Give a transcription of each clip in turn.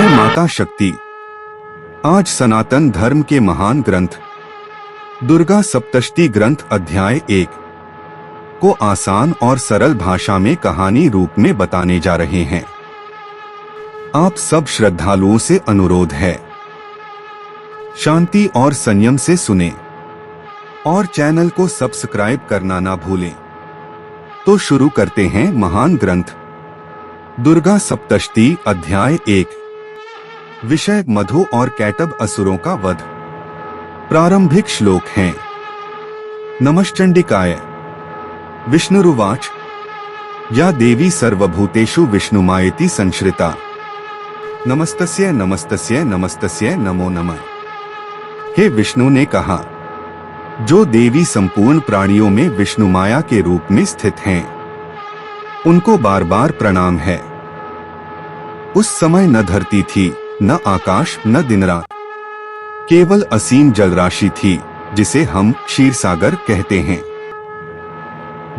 जय माता शक्ति। आज सनातन धर्म के महान ग्रंथ दुर्गा सप्तशती ग्रंथ अध्याय 1 को आसान और सरल भाषा में कहानी रूप में बताने जा रहे हैं। आप सब श्रद्धालुओं से अनुरोध है, शांति और संयम से सुने और चैनल को सब्सक्राइब करना ना भूलें। तो शुरू करते हैं महान ग्रंथ दुर्गा सप्तशती अध्याय 1। विषय मधु और कैटब असुरों का वध। प्रारंभिक श्लोक हैं। नमश्चंडिकाय। विष्णुरुवाच या देवी सर्वभूतेषु विष्णुमायेति संश्रिता। नमस्तस्यै नमस्तस्यै नमस्तस्यै नमो नमः। हे विष्णु ने कहा, जो देवी संपूर्ण प्राणियों में विष्णुमाया के रूप में स्थित हैं, उनको बार बार प्रणाम है। उस समय न धरती थी, न आकाश, न दिन रात, केवल असीम जलराशि थी जिसे हम क्षीरसागर कहते हैं।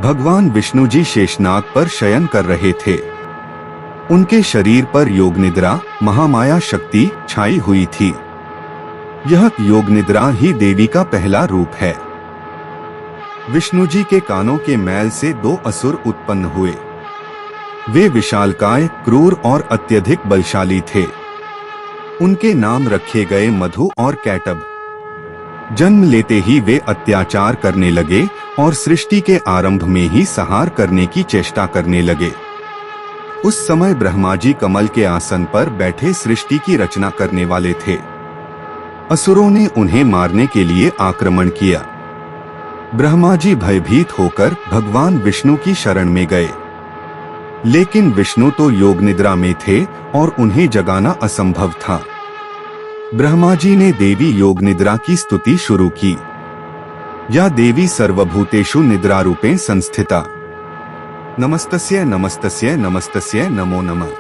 भगवान विष्णु जी शेषनाग पर शयन कर रहे थे। उनके शरीर पर योग निद्रा महामाया शक्ति छाई हुई थी। यह योग निद्रा ही देवी का पहला रूप है। विष्णु जी के कानों के मैल से 2 असुर उत्पन्न हुए। वे विशालकाय, क्रूर और अत्यधिक बलशाली थे। उनके नाम रखे गए मधु और कैटब। जन्म लेते ही वे अत्याचार करने लगे और सृष्टि के आरंभ में ही संहार करने की चेष्टा करने लगे। उस समय ब्रह्मा जी कमल के आसन पर बैठे सृष्टि की रचना करने वाले थे। असुरों ने उन्हें मारने के लिए आक्रमण किया। ब्रह्मा जी भयभीत होकर भगवान विष्णु की शरण में गए, लेकिन विष्णु तो योग निद्रा में थे और उन्हें जगाना असंभव था। ब्रह्मा जी ने देवी योग निद्रा की स्तुति शुरू की। या देवी सर्वभूतेषु निद्रा रूपेण संस्थिता। नमस्तस्यै नमस्तस्यै नमस्तस्यै नमो नमः।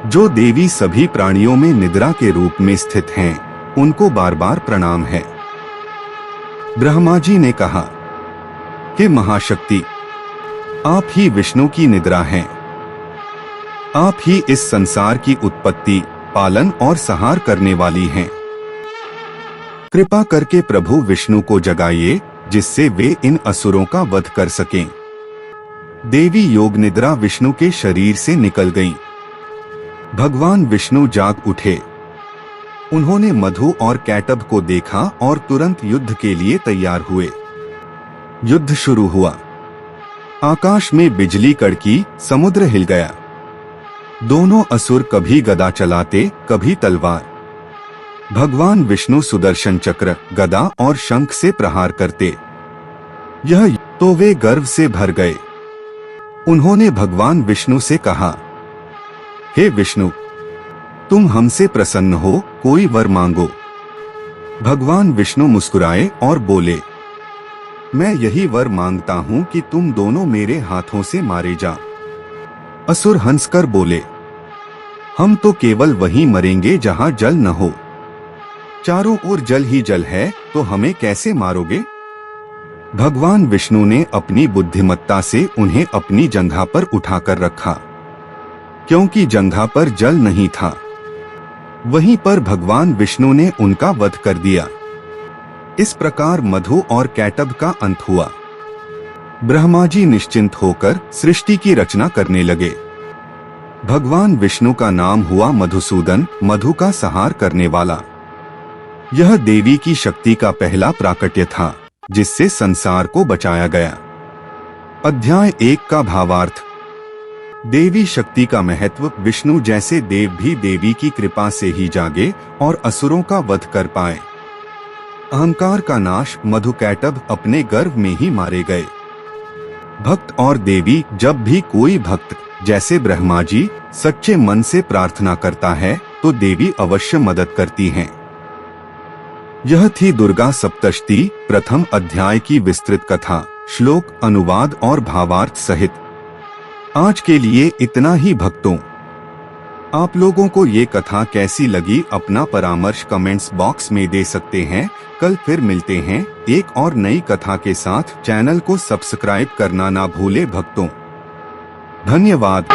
जो देवी सभी प्राणियों में निद्रा के रूप में स्थित हैं, उनको बार बार प्रणाम है। ब्रह्मा जी ने कहा कि महाशक्ति, आप ही विष्णु की निद्रा हैं। आप ही इस संसार की उत्पत्ति, पालन और संहार करने वाली हैं। कृपा करके प्रभु विष्णु को जगाइए, जिससे वे इन असुरों का वध कर सकें। देवी योग निद्रा विष्णु के शरीर से निकल गईं। भगवान विष्णु जाग उठे। उन्होंने मधु और कैटब को देखा और तुरंत युद्ध के लिए तैयार हुए। युद्ध शुरू हुआ। आकाश में बिजली कड़की, समुद्र हिल गया। दोनों असुर कभी गदा चलाते, कभी तलवार। भगवान विष्णु सुदर्शन चक्र, गदा और शंख से प्रहार करते। यह तो वे गर्व से भर गए। उन्होंने भगवान विष्णु से कहा, हे विष्णु, तुम हमसे प्रसन्न हो, कोई वर मांगो। भगवान विष्णु मुस्कुराए और बोले, मैं यही वर मांगता हूं कि तुम दोनों मेरे हाथों से मारे जा। असुर हंसकर बोले, हम तो केवल वहीं मरेंगे जहां जल न हो। चारों ओर जल ही जल है, तो हमें कैसे मारोगे? भगवान विष्णु ने अपनी बुद्धिमत्ता से उन्हें अपनी जंघा पर उठाकर रखा। क्योंकि जंघा पर जल नहीं था, वहीं पर भगवान विष्णु ने उनका वध कर दिया। इस प्रकार मधु और कैटब का अंत हुआ। ब्रह्मा जी निश्चिंत होकर सृष्टि की रचना करने लगे। भगवान विष्णु का नाम हुआ मधुसूदन, मधु का संहार करने वाला। यह देवी की शक्ति का पहला प्राकट्य था, जिससे संसार को बचाया गया। अध्याय 1 का भावार्थ। देवी शक्ति का महत्व। विष्णु जैसे देव भी देवी की कृपा से ही जागे और असुरों का वध कर पाए। अहंकार का नाश। मधु कैटब अपने गर्भ में ही मारे गए। भक्त और देवी। जब भी कोई भक्त, जैसे ब्रह्मा जी, सच्चे मन से प्रार्थना करता है, तो देवी अवश्य मदद करती हैं। यह थी दुर्गा सप्तशती प्रथम अध्याय की विस्तृत कथा, श्लोक, अनुवाद और भावार्थ सहित। आज के लिए इतना ही भक्तों। आप लोगों को ये कथा कैसी लगी, अपना परामर्श कमेंट्स बॉक्स में दे सकते हैं। कल फिर मिलते हैं एक और नई कथा के साथ। चैनल को सब्सक्राइब करना ना भूले भक्तों। धन्यवाद।